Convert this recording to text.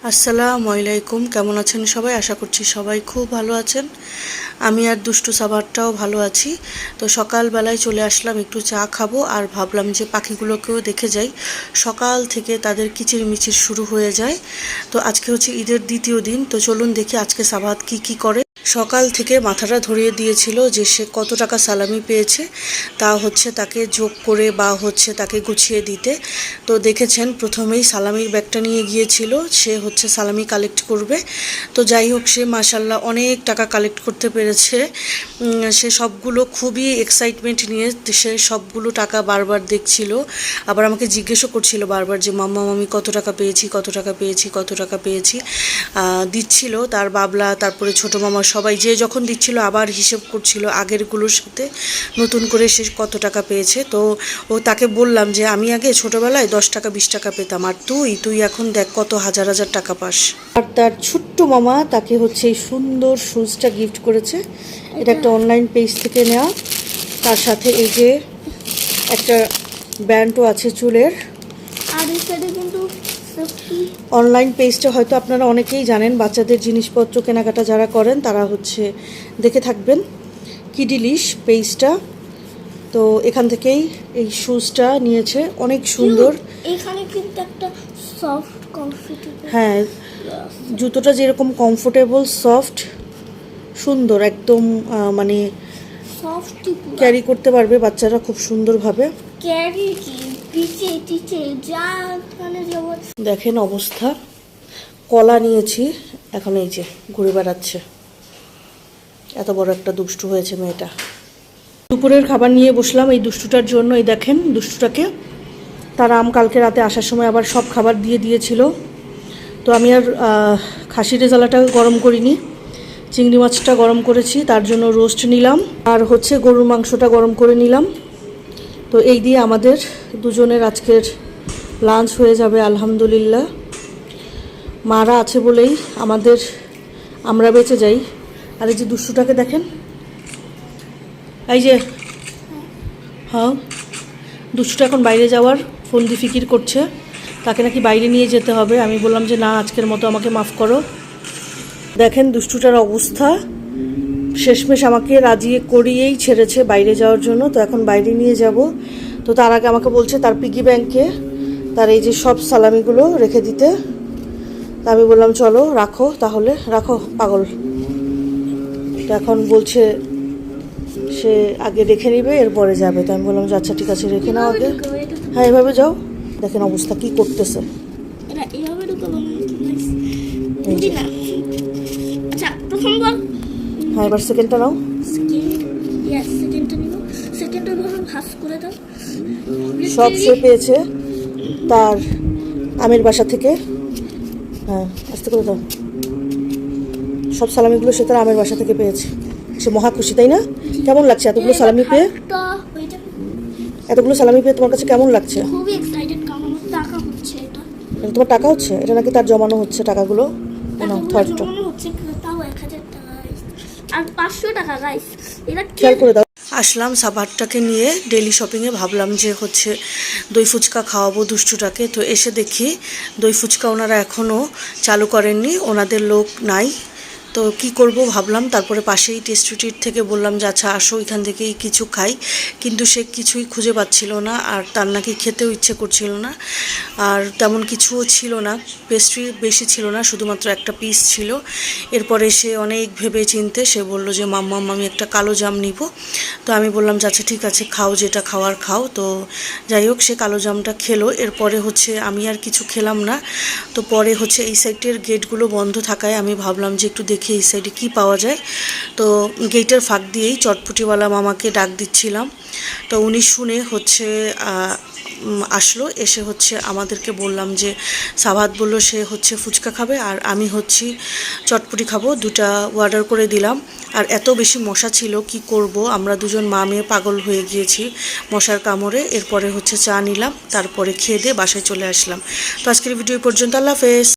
আসসালামু আলাইকুম, কেমন আছেন সবাই? আশা করছি সবাই খুব ভালো আছেন। আমি আর দুষ্টু সাবারটাও ভালো আছি। তো সকালবেলায় চলে আসলাম, একটু চা খাবো আর ভাবলাম যে পাখিগুলোকেও দেখে যাই। সকাল থেকে তাদের কিচিরমিচির শুরু হয়ে যায়। তো আজকে হচ্ছে ঈদের দ্বিতীয় দিন, তো চলুন দেখি আজকে সাবাত কি করে। সকাল থেকে মাথাটা ধরিয়ে দিয়েছিল যে সে কত টাকা সালামি পেয়েছে, তা হচ্ছে তাকে যোগ করে বা হচ্ছে তাকে গুছিয়ে দিতে। তো দেখেছেন প্রথমেই সালামির ব্যাগটা নিয়ে গিয়েছিল, সে হচ্ছে সালামি কালেক্ট করবে। তো যাই হোক, সে মাশাল্লাহ অনেক টাকা কালেক্ট করতে পেরেছে। সে সবগুলো খুবই এক্সাইটমেন্ট নিয়ে সে সবগুলো টাকা বারবার দেখছিল, আবার আমাকে জিজ্ঞেসও করছিল বারবার যে মাম্মা আমি কত টাকা পেয়েছি, কত টাকা পেয়েছি, কত টাকা পেয়েছি। দিচ্ছিল তার বাবলা, তারপরে ছোটো মামা, সবাই যে যখন দিচ্ছিল আবার হিসেব করছিল আগেরগুলোর সাথে নতুন করে সে কত টাকা পেয়েছে। তো তাকে বললাম যে আমি আগে ছোটোবেলায় 10 টাকা 20 টাকা পেতাম, আর তুই এখন দেখ কত হাজার হাজার টাকা পাস। আর তার ছোট্ট মামা তাকে হচ্ছে এই সুন্দর শুজটা গিফট করেছে। এটা একটা অনলাইন পেজ থেকে নেওয়া, তার সাথে এই যে একটা ব্যান্ডও আছে চুলের। আর এই সাইডে কিন্তু অনলাইন পেজটা হয়তো আপনারা অনেকেই জানেন, বাচ্চাদের জিনিসপত্র কেনাকাটা যারা করেন তারা হচ্ছে দেখে থাকবেন, কিডিলিশ পেজটা। তো এখান থেকেই এই শুজটা নিয়েছে, অনেক সুন্দর। এখানে কিন্তু একটা সফট কমফোর্টেবল, হ্যাঁ, জুতোটা যেরকম কমফোর্টেবল, সফট, সুন্দর একদম, মানে সফট ক্যারি করতে পারবে বাচ্চারা খুব সুন্দরভাবে। ক্যারি কি পিছে টিচে যা মানে যাব। দেখেন অবস্থা। কলা নিয়েছি, এখন এই যে ঘুরে বেড়াচ্ছে। এত বড় একটা দুষ্টু হয়েছে মেয়েটা। দুপুরের খাবার নিয়ে বসলাম এই দুষ্টুটার জন্য। এই দেখেন দুষ্টুটাকে, তার আম কালকে রাতে আসার সময় আবার সব খাবার দিয়ে দিয়েছিল। তো আমি আর খাসির রেজালাটা গরম করিনি, চিংড়ি মাছটা গরম করেছি, তার জন্য রোস্ট নিলাম, আর হচ্ছে গরুর মাংসটা গরম করে নিলাম। তো এই দিয়ে আমাদের দুজনের আজকের লাঞ্চ হয়ে যাবে আলহামদুলিল্লাহ। মারা আছে বলেই আমরা বেঁচে যাই। আর এই যে দুষ্টুটাকে দেখেন, এই যে, হ্যাঁ দুষ্টুটা এখন বাইরে যাওয়ার ফোন দিয়ে ফিকির করছে, তাকে নাকি বাইরে নিয়ে যেতে হবে। আমি বললাম যে না, আজকের মতো আমাকে মাফ করো। দেখেন দুষ্টুটার অবস্থা, শেষমেশ আমাকে রাজিয়ে করিয়েই ছেড়েছে বাইরে যাওয়ার জন্য। তো এখন বাইরে নিয়ে যাব। তো তার আগে আমাকে বলছে তার পিগি ব্যাংকে তার এই যে সব সালামিগুলো রেখে দিতে। তা আমি বললাম চলো রাখো, তাহলে রাখো পাগল। তো এখন বলছে সে আগে রেখে নিবে, এরপরে যাবে। তো আমি বললাম যে আচ্ছা ঠিক আছে, রেখে নাও আগে। হ্যাঁ এভাবে যাও। দেখেন অবস্থা কি করতেছে। এটা এভাবে ঢুকাবো না। আচ্ছা প্রথমবার, হ্যাঁ এবার সেকেন্ডটা নাও। সেকেন্ডটা নিব। সেকেন্ডটা ভাবে ভাঁজ করে দাও। সব সে পেয়েছে তার আমের বাসা থেকে। হ্যাঁ আস্তে করে দাও। সব সালামিগুলো সে তার আমের বাসা থেকে পেয়েছে। সে মহা খুশি, তাই না? কেমন লাগছে এতগুলো সালামি পেয়ে? এতগুলো সালামি পেয়ে তোমার কাছে কেমন লাগছে? খুবই এক্সাইটেড, কারণ আমার টাকা হচ্ছে। এটা তোমার টাকা হচ্ছে? এটা নাকি তার জমানো হচ্ছে টাকাগুলো। জমানো হচ্ছে, তাও 1000 টাকা আর 500 টাকা গাইস। এটা খেয়াল করে দাও। আসলাম সাবারটাকে নিয়ে ডেলি শপিংয়ে, ভাবলাম যে হচ্ছে দই ফুচকা খাওয়াবো দুষ্টুটাকে। তো এসে দেখি দই ফুচকা ওনারা এখনও চালু করেননি, ওনাদের লোক নাই। তো কি করব ভাবলাম, তারপরে পাশেই টেস্টি ট্রিট থেকে বললাম যে আচ্ছা আসো এখান থেকেই কিছু খাই, কিন্তু সে কিছুই খুঁজে পাচ্ছিল না, আর তার নাকি খেতেও ইচ্ছে করছিল না। আর তেমন কিছুও ছিল না, পেস্ট্রি বেশি ছিল না, শুধুমাত্র একটা পিস ছিল। এরপরে সে অনেক ভেবে চিনতে সে বলল যে মাম্মা আমি একটা কালো জাম নিব। তো আমি বললাম যে আচ্ছা ঠিক আছে খাও, যেটা খাওয়ার খাও। তো যাই হোক সে কালো জামটা খেলো। এরপরে হচ্ছে আমি আর কিছু খেলাম না। তো পরে হচ্ছে এই সাইডের গেটগুলো বন্ধ থাকায় আমি ভাবলাম যে একটু দেখি এই সাইডে কী পাওয়া যায়। তো গেটের ফাঁক দিয়েই চটপটিওয়ালা মামাকে ডাক দিচ্ছিলাম। তো উনি শুনে হচ্ছে আসলো, এসে হচ্ছে আমাদেরকে বললাম যে সাবাত বলল সে হচ্ছে ফুচকা খাবে আর আমি হচ্ছি চটপটি খাবো, দুটা অর্ডার করে দিলাম। আর এত বেশি মশা ছিল কি করব, আমরা দুজন মা মেয়ে পাগল হয়ে গিয়েছি মশার কামড়ে। এরপরে হচ্ছে চা নিলাম, তারপরে খেয়ে দিয়ে বাসায় চলে আসলাম। তো আজকের ভিডিও পর্যন্ত, আল্লাহ হাফেজ।